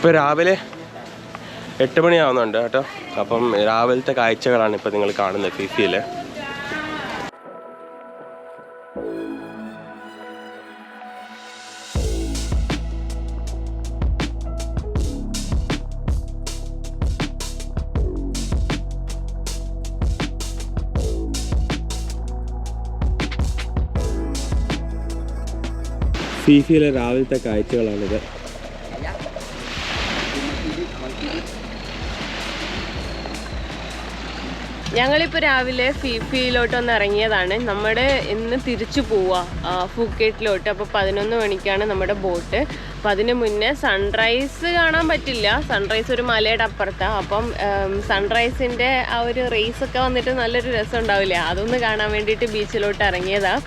ഇപ്പോൾ രാവിലെ 8 മണിയാവുന്നുണ്ട് കേട്ടോ. അപ്പം രാവിലത്തെ കാഴ്ചകളാണ് ഇപ്പോൾ നിങ്ങൾ കാണുന്നത് ഫിഫിയിൽ. ഫിഫിയിലെ രാവിലത്തെ കാഴ്ചകളാണിത്. ഞങ്ങളിപ്പോൾ രാവിലെ ഫിഫിയിലോട്ടൊന്ന് ഇറങ്ങിയതാണ്. നമ്മുടെ ഇന്ന് തിരിച്ചു പോവാ ഫൂക്കേറ്റിലോട്ട്. അപ്പോൾ 11 മണിക്കാണ് നമ്മുടെ ബോട്ട്. അപ്പം അതിന് മുന്നേ സൺറൈസ് കാണാൻ പറ്റില്ല. സൺറൈസ് ഒരു മലയുടെ അപ്പുറത്താണ്. അപ്പം സൺറൈസിൻ്റെ ആ ഒരു റേസൊക്കെ വന്നിട്ട് നല്ലൊരു രസം ഉണ്ടാവില്ലേ, അതൊന്ന് കാണാൻ വേണ്ടിയിട്ട് ബീച്ചിലോട്ട് ഇറങ്ങിയതാണ്.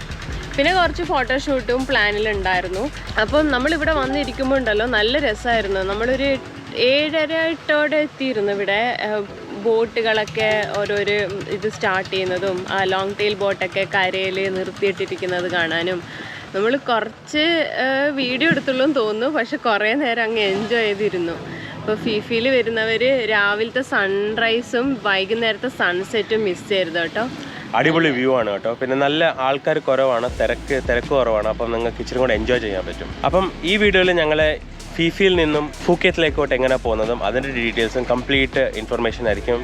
പിന്നെ കുറച്ച് ഫോട്ടോഷൂട്ടും പ്ലാനിലുണ്ടായിരുന്നു. അപ്പം നമ്മളിവിടെ വന്നിരിക്കുമ്പോൾ ഉണ്ടല്ലോ നല്ല രസമായിരുന്നു. നമ്മളൊരു 7:30 എത്തിയിരുന്നു ഇവിടെ. ബോട്ടുകളൊക്കെ ഓരോരോ ഇത് സ്റ്റാർട്ട് ചെയ്യുന്നതും ആ ലോങ് ടെയിൽ ബോട്ടൊക്കെ കരയിൽ നിർത്തിയിട്ടിരിക്കുന്നത് കാണാനും നമ്മൾ കുറച്ച് വീഡിയോ എടുത്തുള്ളൂ എന്ന് തോന്നുന്നു. പക്ഷെ കുറേ നേരം അങ്ങ് എൻജോയ് ചെയ്തിരുന്നു. അപ്പോൾ ഫിഫിയിൽ വരുന്നവർ രാവിലത്തെ സൺറൈസും വൈകുന്നേരത്തെ സൺസെറ്റും മിസ് ചെയ്യരുത് കേട്ടോ. അടിപൊളി വ്യൂ ആണ് കേട്ടോ. പിന്നെ നല്ല ആൾക്കാർ കുറവാണ്, തിരക്ക് കുറവാണ്. അപ്പം നിങ്ങൾക്ക് ഇച്ചിരി കൂടെ എൻജോയ് ചെയ്യാൻ പറ്റും. അപ്പം ഈ വീഡിയോയിൽ ഞങ്ങളെ ഫിഫിയിൽ നിന്നും ഫൂക്കേറ്റിലേക്കോട്ട് എങ്ങനെ പോകുന്നതും അതിൻ്റെ ഡീറ്റെയിൽസും കംപ്ലീറ്റ് ഇൻഫർമേഷൻ ആയിരിക്കും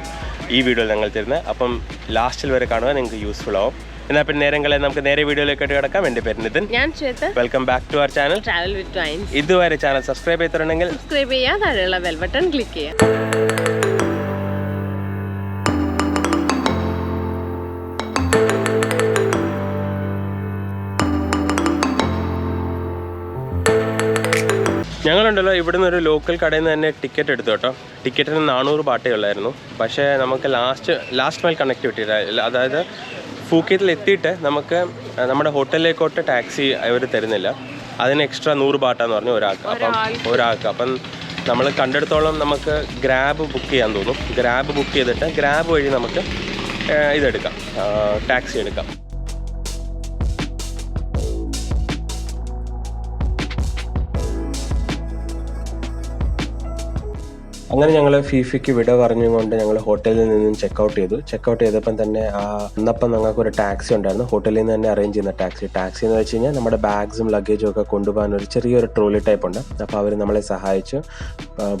ഈ വീഡിയോയിൽ ഞങ്ങൾ തരുന്നത്. അപ്പം ലാസ്റ്റിൽ വരെ കാണുക, നിങ്ങൾക്ക് യൂസ്ഫുൾ ആവും. എന്നാൽ പിന്നെ നേരങ്ങളെ നമുക്ക് നേരെ വീഡിയോയിലേക്കോട്ട് കിടക്കാം. എൻ്റെ പേര് നിതിൻ. ഞാൻ Swetha. Welcome back to our channel travel with vines. ഇതുവരെ ചാനൽ സബ്സ്ക്രൈബ് ചെയ്തിട്ടുണ്ടെങ്കിൽ സബ്സ്ക്രൈബ് ചെയ്യുക, താഴെയുള്ള ബെൽ ബട്ടൺ ക്ലിക്ക് ചെയ്യുക. ഞങ്ങളുണ്ടല്ലോ ഇവിടുന്ന് ഒരു ലോക്കൽ കടയിൽ നിന്ന് തന്നെ ടിക്കറ്റ് എടുത്തു കേട്ടോ. ടിക്കറ്റിന് 400 ബാട്ടേ ഉള്ളായിരുന്നു. പക്ഷേ നമുക്ക് ലാസ്റ്റ് മൈൽ കണക്ടിവിറ്റി, അതായത് ഫൂക്കേറ്റിൽ എത്തിയിട്ട് നമുക്ക് നമ്മുടെ ഹോട്ടലിലേക്കോട്ട് ടാക്സി അവർ തരുന്നില്ല. അതിന് എക്സ്ട്രാ 100 ബാട്ടാന്ന് പറഞ്ഞു ഒരാൾക്ക്. അപ്പം നമ്മൾ കണ്ടെടുത്തോളം നമുക്ക് ഗ്രാബ് ബുക്ക് ചെയ്യാൻ തോന്നും. ഗ്രാബ് ബുക്ക് ചെയ്തിട്ട് ഗ്രാബ് വഴി നമുക്ക് ഇതെടുക്കാം, ടാക്സി എടുക്കാം. അങ്ങനെ ഞങ്ങൾ ഫിഫിക്ക് വിട പറഞ്ഞുകൊണ്ട് ഞങ്ങൾ ഹോട്ടലിൽ നിന്നും ചെക്കൗട്ട് ചെയ്തപ്പം തന്നെ അന്നപ്പം ഞങ്ങൾക്ക് ഒരു ടാക്സി ഉണ്ടായിരുന്നു. ഹോട്ടലിൽ നിന്ന് തന്നെ അറേഞ്ച് ചെയ്യുന്ന ടാക്സി എന്ന് വെച്ച് കഴിഞ്ഞാൽ നമ്മുടെ ബാഗ്സും ലഗേജും ഒക്കെ കൊണ്ടുപോകാൻ ഒരു ചെറിയൊരു ട്രോളി ടൈപ്പ് ഉണ്ട്. അപ്പോൾ അവർ നമ്മളെ സഹായിച്ചു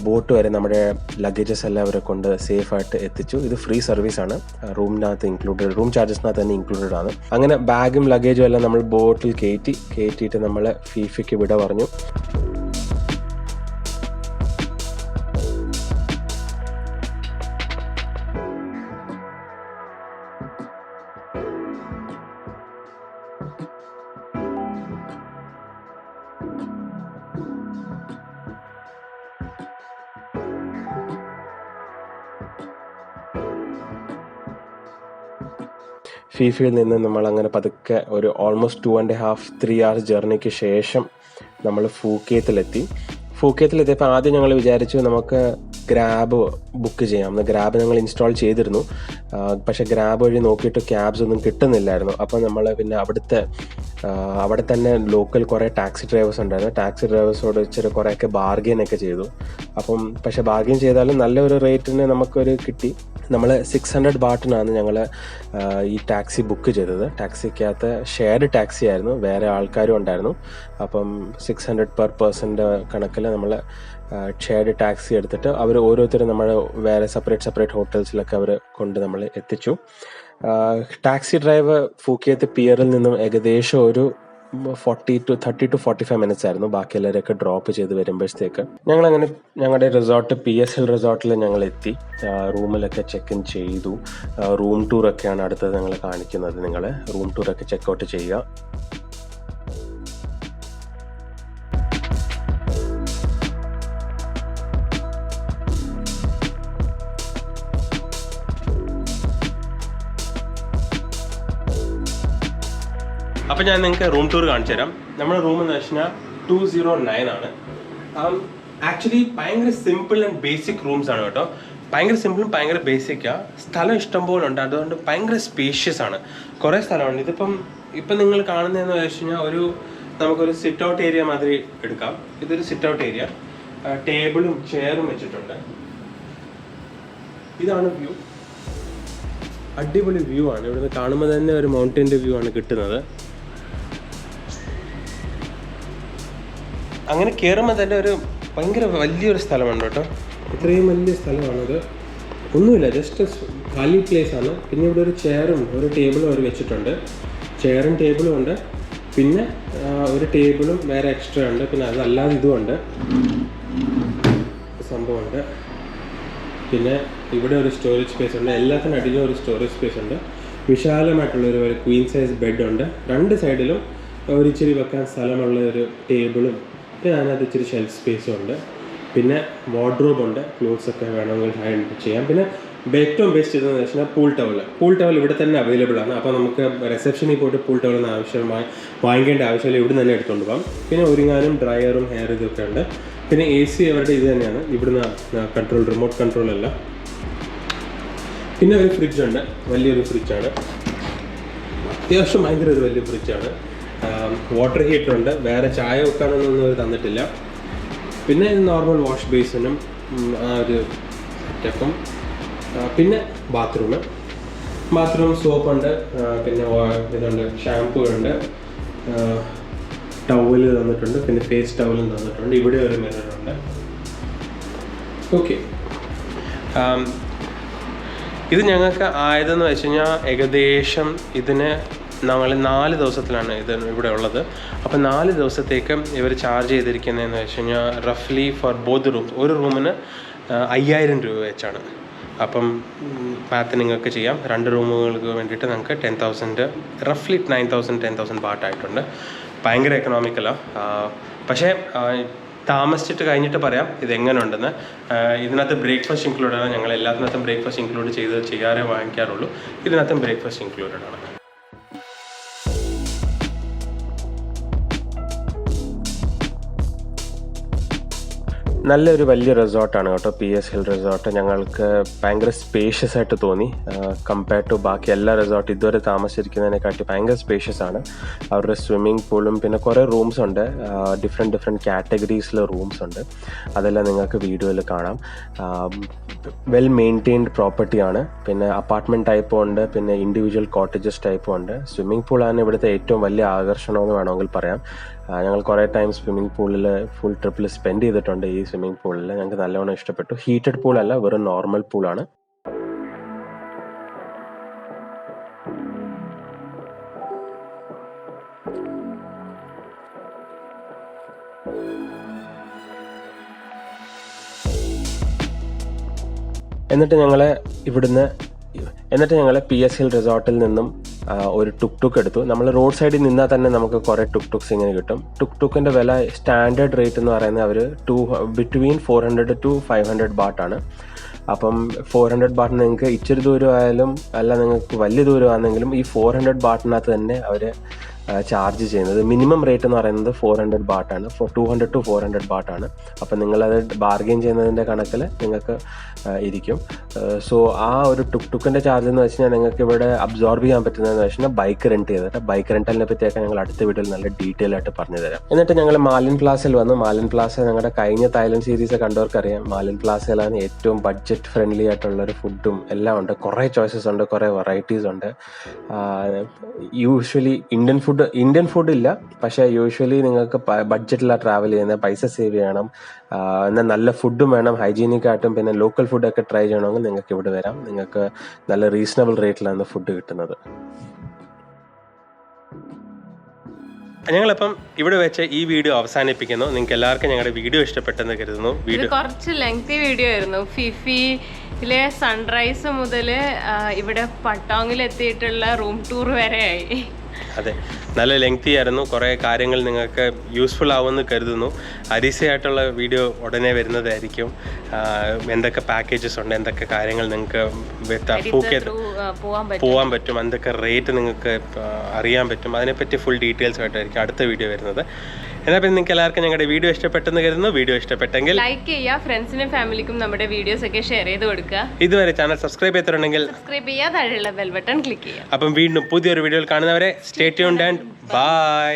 ബോട്ട് വരെ നമ്മുടെ ലഗേജസ് എല്ലാം അവരെ കൊണ്ട് സേഫായിട്ട് എത്തിച്ചു. ഇത് ഫ്രീ സർവീസാണ്, റൂം ചാർജസിനകത്ത് തന്നെ ഇൻക്ലൂഡഡ് ആണ്. അങ്ങനെ ബാഗും ലഗേജും എല്ലാം നമ്മൾ ബോട്ടിൽ കയറ്റിയിട്ട് നമ്മൾ ഫിഫിക്ക് വിട പറഞ്ഞു. ഫിഫിയിൽ നിന്ന് നമ്മൾ അങ്ങനെ പതുക്കെ ഒരു ഓൾമോസ്റ്റ് 2.5-3 hours ജേർണിക്ക് ശേഷം നമ്മൾ ഫൂക്കേത്തിലെത്തിയപ്പോൾ ആദ്യം ഞങ്ങൾ വിചാരിച്ചു നമുക്ക് ഗ്രാബ് ബുക്ക് ചെയ്യാം. ഗ്രാബ് ഞങ്ങൾ ഇൻസ്റ്റാൾ ചെയ്തിരുന്നു. പക്ഷേ ഗ്രാബ് വഴി നോക്കിയിട്ട് ക്യാബ്സ് ഒന്നും കിട്ടുന്നില്ലായിരുന്നു. അപ്പോൾ നമ്മൾ പിന്നെ അവിടെ തന്നെ ലോക്കൽ കുറേ ടാക്സി ഡ്രൈവേഴ്സ് ഉണ്ടായിരുന്നു. ടാക്സി ഡ്രൈവേഴ്സോട് ഇച്ചിരി കുറേയൊക്കെ ബാർഗെയിനൊക്കെ ചെയ്തു. പക്ഷേ ബാർഗെയിൻ ചെയ്താലും നല്ലൊരു റേറ്റിന് നമുക്കൊരു കിട്ടി. നമ്മൾ 600 ബാട്ടിനാണ് ഞങ്ങൾ ഈ ടാക്സി ബുക്ക് ചെയ്തത്. ടാക്സിക്കകത്ത് ഷെയർഡ് ടാക്സി ആയിരുന്നു, വേറെ ആൾക്കാരും ഉണ്ടായിരുന്നു. അപ്പം 600 per പേഴ്സൻ്റെ കണക്കിൽ നമ്മൾ ഷെയർഡ് ടാക്സി എടുത്തിട്ട് അവർ ഓരോരുത്തരും നമ്മൾ വേറെ സെപ്പറേറ്റ് ഹോട്ടൽസിലൊക്കെ അവർ കൊണ്ട് നമ്മൾ എത്തിച്ചു. ടാക്സി ഡ്രൈവർ ഫൂക്കേത്ത് പിയറിൽ നിന്നും ഏകദേശം ഒരു 30 to 45 മിനിറ്റ്സ് ആയിരുന്നു. ബാക്കി എല്ലാവരെയൊക്കെ ഡ്രോപ്പ് ചെയ്ത് വരുമ്പോഴത്തേക്ക് ഞങ്ങളങ്ങനെ ഞങ്ങളുടെ റിസോർട്ട് PSL റിസോർട്ടിൽ ഞങ്ങൾ എത്തി. റൂമിലൊക്കെ ചെക്ക് ഇൻ ചെയ്തു. റൂം ടൂറൊക്കെയാണ് അടുത്തത് ഞങ്ങൾ കാണിക്കുന്നത്. നിങ്ങൾ റൂം ടൂറൊക്കെ ചെക്കൗട്ട് ചെയ്യുക. അപ്പം ഞാൻ നിങ്ങൾക്ക് റൂം ടൂർ കാണിച്ചു തരാം. നമ്മുടെ റൂം എന്ന് വെച്ച് കഴിഞ്ഞാൽ 209 ആണ്. ആക്ച്വലി ഭയങ്കര സിമ്പിൾ ആൻഡ് ബേസിക് റൂംസ് ആണ് കേട്ടോ. ഭയങ്കര സിമ്പിളും ഭയങ്കര ബേസിക്കാണ്. സ്ഥലം ഇഷ്ടംപോലെ ഉണ്ട്, അതുകൊണ്ട് ഭയങ്കര സ്പേഷ്യസ് ആണ്. കുറേ സ്ഥലമുണ്ട്. ഇപ്പം നിങ്ങൾ കാണുന്നതെന്ന് വെച്ച് കഴിഞ്ഞാൽ നമുക്കൊരു സിറ്റ് ഔട്ട് ഏരിയ മാതിരി എടുക്കാം. ഇതൊരു സിറ്റ് ഔട്ട് ഏരിയ. ടേബിളും ചെയറും വെച്ചിട്ടുണ്ട്. ഇതാണ് വ്യൂ. അടിപൊളി വ്യൂ ആണ്. ഇവിടുന്ന് കാണുമ്പോൾ തന്നെ ഒരു മൗണ്ടൻ്റെ വ്യൂ ആണ് കിട്ടുന്നത്. അങ്ങനെ കയറുമ്പോൾ തന്നെ ഒരു ഭയങ്കര വലിയൊരു സ്ഥലമുണ്ട് കേട്ടോ. ഇത്രയും വലിയ സ്ഥലമാണത്. ഒന്നുമില്ല, ജസ്റ്റ് ഖാലി പ്ലേസ് ആണ്. പിന്നെ ഇവിടെ ഒരു ചെയറും ഒരു ടേബിളും അവർ വെച്ചിട്ടുണ്ട്. ചെയറും ടേബിളും ഉണ്ട്. പിന്നെ ഒരു ടേബിളും വേറെ എക്സ്ട്രാ ഉണ്ട്. പിന്നെ അതല്ലാതെ ഇതുമുണ്ട്, സംഭവമുണ്ട്. പിന്നെ ഇവിടെ ഒരു സ്റ്റോറേജ് സ്പേസ് ഉണ്ട്. എല്ലാത്തിനും അടിയിലും ഒരു സ്റ്റോറേജ് സ്പേസ് ഉണ്ട്. വിശാലമായിട്ടുള്ളൊരു ക്വീൻ സൈസ് ബെഡുണ്ട്. രണ്ട് സൈഡിലും ഒരു ഇച്ചിരി വെക്കാൻ സ്ഥലമുള്ള ഒരു ടേബിളും പിന്നെ അതിനകത്ത് ഇച്ചിരി ഷെൽഫ് സ്പേസും ഉണ്ട്. പിന്നെ വാർഡ്രോബ് ഉണ്ട്, ക്ലോത്ത്സ് ഒക്കെ വേണമെങ്കിൽ ഹാൻഡ് ചെയ്യാം. പിന്നെ ഏറ്റവും ബെസ്റ്റ് ഇതെന്ന് വെച്ചാൽ പൂൾ ടവൽ ഇവിടെ തന്നെ അവൈലബിൾ ആണ്. അപ്പോൾ നമുക്ക് റിസപ്ഷനിൽ പോയിട്ട് പൂൾ ടവലൊന്നും ആവശ്യമായി വാങ്ങിക്കേണ്ട ആവശ്യമില്ല, ഇവിടെ തന്നെ എടുത്തുകൊണ്ട് പോകാം. പിന്നെ ഒരുങ്ങാനും ഡ്രയറും ഹെയർ ഇതൊക്കെ ഉണ്ട്. പിന്നെ AC അവരുടെ ഇത് തന്നെയാണ്, ഇവിടുന്ന് കൺട്രോൾ, റിമോട്ട് കൺട്രോൾ അല്ല. പിന്നെ ഒരു ഫ്രിഡ്ജുണ്ട്, വലിയൊരു ഫ്രിഡ്ജാണ്, അത്യാവശ്യം ഭയങ്കര ഒരു വലിയ ഫ്രിഡ്ജാണ്. വാട്ടർ ഹീറ്ററുണ്ട്. വേറെ ചായ വെക്കാനൊന്നും അവർ തന്നിട്ടില്ല. പിന്നെ നോർമൽ വാഷ് ബേസിനും ആ ഒരു സെറ്റപ്പും. പിന്നെ ബാത്റൂം സോപ്പുണ്ട്. പിന്നെ ഇതുണ്ട്, ഷാമ്പൂ ഉണ്ട്, ടവല് തന്നിട്ടുണ്ട്. പിന്നെ ഫേസ് ടവലും തന്നിട്ടുണ്ട്. ഇവിടെ ഒരു മിററുണ്ട്. ഓക്കെ, ഇത് ഞങ്ങൾക്ക് ആയതെന്ന് വെച്ച് കഴിഞ്ഞാൽ ഏകദേശം ഇതിന് നമ്മൾ 4 ദിവസത്തിലാണ് ഇത് ഇവിടെ ഉള്ളത്. അപ്പം 4 ദിവസത്തേക്ക് ഇവർ ചാർജ് ചെയ്തിരിക്കുന്നതെന്ന് വെച്ച് കഴിഞ്ഞാൽ റഫ്ലി ഫോർ ബോത്ത് റൂംസ്, ഒരു റൂമിന് 5000 രൂപ വെച്ചാണ്. അപ്പം മാത്ത് നിങ്ങൾക്ക് ചെയ്യാം. 2 റൂമുകൾക്ക് വേണ്ടിയിട്ട് നിങ്ങൾക്ക് 10,000, റഫ്ലി 9,000 10,000 ബാട്ടായിട്ടുണ്ട്. ഭയങ്കര എക്കണോമിക്കലാണ്. പക്ഷേ താമസിച്ചിട്ട് കഴിഞ്ഞിട്ട് പറയാം ഇതെങ്ങനെ ഉണ്ടെന്ന്. ഇതിനകത്ത് ബ്രേക്ക്ഫാസ്റ്റ് ഇൻക്ലൂഡഡ് ആണ്. ഞങ്ങൾ എല്ലാത്തിനകത്തും ബ്രേക്ക്ഫാസ്റ്റ് ഇൻക്ലൂഡ് ചെയ്യാറേ വാങ്ങിക്കാറുള്ളൂ. ഇതിനകത്തും ബ്രേക്ക്ഫാസ്റ്റ് ഇൻക്ലൂഡഡ് ആണ്. നല്ലൊരു വലിയ റിസോർട്ടാണ് കേട്ടോ, PS ഹിൽ റിസോർട്ട്. ഞങ്ങൾക്ക് ഭയങ്കര സ്പേഷ്യസ് ആയിട്ട് തോന്നി. കമ്പയർഡ് ടു ബാക്കി എല്ലാ റിസോർട്ട് ഇതുവരെ താമസിച്ചിരിക്കുന്നതിനെക്കാട്ടി ഭയങ്കര സ്പേഷ്യസ് ആണ്. അവരുടെ സ്വിമ്മിംഗ് പൂളും പിന്നെ കുറേ റൂംസ് ഉണ്ട്, ഡിഫറെൻറ്റ് കാറ്റഗറീസിൽ റൂംസ് ഉണ്ട്. അതെല്ലാം നിങ്ങൾക്ക് വീഡിയോയിൽ കാണാം. വെൽ മെയിൻറ്റെയിൻഡ് പ്രോപ്പർട്ടിയാണ്. പിന്നെ അപ്പാർട്ട്മെൻറ്റ് ടൈപ്പും ഉണ്ട്, പിന്നെ ഇൻഡിവിജ്വൽ കോട്ടേജസ് ടൈപ്പും ഉണ്ട്. സ്വിമ്മിംഗ് പൂളാണ് ഇവിടുത്തെ ഏറ്റവും വലിയ ആകർഷണമെന്ന് വേണമെങ്കിൽ പറയാം. ഞങ്ങൾ കുറേ ടൈം സ്വിമ്മിംഗ് പൂളിൽ ഫുൾ ട്രിപ്പിൽ സ്പെൻഡ് ചെയ്തിട്ടുണ്ട്. ഈ സ്വിമ്മിംഗ് പൂളിൽ ഞങ്ങൾക്ക് നല്ലവണ്ണം ഇഷ്ടപ്പെട്ടു. ഹീറ്റഡ് പൂളല്ല, വെറും നോർമൽ പൂളാണ്. എന്നിട്ട് ഞങ്ങൾ PS ഹിൽ റിസോർട്ടിൽ നിന്നും ഒരു ടുക്ക് എടുത്തു. നമ്മൾ റോഡ് സൈഡിൽ നിന്നാൽ തന്നെ നമുക്ക് കുറേ ടുക്സ് ഇങ്ങനെ കിട്ടും. ടുക്കിൻ്റെ വില സ്റ്റാൻഡേർഡ് റേറ്റ് എന്ന് പറയുന്നത് അവർ ബിറ്റ്വീൻ 400 to 500 ബാട്ടാണ്. അപ്പം 400 ബാട്ടിന് നിങ്ങൾക്ക് ഇച്ചിരി ദൂരം ആയാലും അല്ല നിങ്ങൾക്ക് വലിയ ദൂരമാണെങ്കിലും ഈ 400 ബാട്ടിനകത്ത് തന്നെ അവർ ചാർജ് ചെയ്യുന്നത്. മിനിമം റേറ്റ് എന്ന് പറയുന്നത് 400 ബാട്ടാണ്. 200 to 400 ബാട്ടാണ്. അപ്പം നിങ്ങളത് ബാർഗെയിൻ ചെയ്യുന്നതിൻ്റെ കണക്കിൽ നിങ്ങൾക്ക് ഇരിക്കും. സോ ആ ഒരു ടുക്കിൻ്റെ ചാർജ് എന്ന് വെച്ച് കഴിഞ്ഞാൽ നിങ്ങൾക്ക് ഇവിടെ അബ്സോർബ് ചെയ്യാൻ പറ്റുന്നതെന്ന് വെച്ച് കഴിഞ്ഞാൽ ബൈക്ക് റെൻറ്റ് ചെയ്തിട്ട്, ബൈക്ക് റെൻറ്റലിനെ പറ്റിയൊക്കെ ഞങ്ങൾ അടുത്ത വീഡിയോയിൽ നല്ല ഡീറ്റെയിൽ ആയിട്ട് പറഞ്ഞു തരാം. എന്നിട്ട് ഞങ്ങൾ മാലിൻ പ്ലാസയിൽ വന്നു. മാലിൻ പ്ലാസ ഞങ്ങളുടെ കഴിഞ്ഞ തായ്ലൻഡ് സീരീസ് കണ്ടവർക്കറിയാം. മാലിൻ പ്ലാസയിലാണ് ഏറ്റവും ബഡ്ജറ്റ് ഫ്രണ്ട്ലി ആയിട്ടുള്ളൊരു ഫുഡും എല്ലാം ഉണ്ട്. കുറേ ചോയ്സസ് ഉണ്ട്, കുറേ വെറൈറ്റീസ് ഉണ്ട്. യൂഷ്വലി ഇന്ത്യൻ ഫുഡ് ഇല്ല, പക്ഷേ യൂഷ്വലി നിങ്ങൾക്ക് ബഡ്ജറ്റിലാണ് ട്രാവൽ ചെയ്യുന്നത്, പൈസ സേവ് ചെയ്യണം, എന്നാൽ നല്ല ഫുഡും വേണം, ഹൈജീനിക് ആയിട്ടും പിന്നെ ലോക്കൽ ഫുഡൊക്കെ ട്രൈ ചെയ്യണമെങ്കിൽ നിങ്ങൾക്ക് ഇവിടെ വരാം. നിങ്ങൾക്ക് നല്ല റീസണബിൾ റേറ്റിലാണ് ഫുഡ് കിട്ടുന്നത്. ഞങ്ങളിപ്പം ഇവിടെ വെച്ച് ഈ വീഡിയോ അവസാനിപ്പിക്കുന്നു. നിങ്ങൾക്ക് എല്ലാവർക്കും ഞങ്ങളുടെ വീഡിയോ ഇഷ്ടപ്പെട്ടെന്ന് കരുതുന്നു. വീഡിയോ കുറച്ച് ലെങ്തി വീഡിയോ ആയിരുന്നു. ഫിഫിയിലെ സൺറൈസ് മുതൽ ഇവിടെ പട്ടോങ്ങിൽ എത്തിയിട്ടുള്ള റൂം ടൂർ വരെ ആയി. അതെ, നല്ല ലെങ്തി ആയിരുന്നു. കുറേ കാര്യങ്ങൾ നിങ്ങൾക്ക് യൂസ്ഫുൾ ആവുമെന്ന് കരുതുന്നു. അരീസയായിട്ടുള്ള വീഡിയോ ഉടനെ വരുന്നതായിരിക്കും. എന്തൊക്കെ പാക്കേജസ് ഉണ്ട്, എന്തൊക്കെ കാര്യങ്ങൾ നിങ്ങൾക്ക് പോകാൻ പറ്റും, എന്തൊക്കെ റേറ്റ് നിങ്ങൾക്ക് അറിയാൻ പറ്റും, അതിനെപ്പറ്റി ഫുൾ ഡീറ്റെയിൽസ് ആയിട്ടായിരിക്കും അടുത്ത വീഡിയോ വരുന്നത്. എന്നാൽ പിന്നെ നിങ്ങൾക്ക് എല്ലാവർക്കും ഞങ്ങളുടെ വീഡിയോ ഇഷ്ടപ്പെട്ടെന്ന് കരുതുന്നു. വീഡിയോ ഇഷ്ടപ്പെട്ടെങ്കിൽ ലൈക്ക് ചെയ്യുക, ഫ്രണ്ട്സിനും ഫാമിലിക്കും നമ്മുടെ വീഡിയോസ് ഒക്കെ ഷെയർ ചെയ്ത് കൊടുക്കുക. ഇതുവരെ ചാനൽ സബ്സ്ക്രൈബ് ചെയ്തിട്ടുണ്ടെങ്കിൽ സബ്സ്ക്രൈബ് ചെയ്യുക, താഴെയുള്ള ബെൽ ബട്ടൺ ക്ലിക്ക് ചെയ്യുക. അപ്പം വീണ്ടും പുതിയൊരു വീഡിയോയിൽ കാണുന്നവരെ സ്റ്റേ ട്യൂൺഡ് ആൻഡ് ബൈ.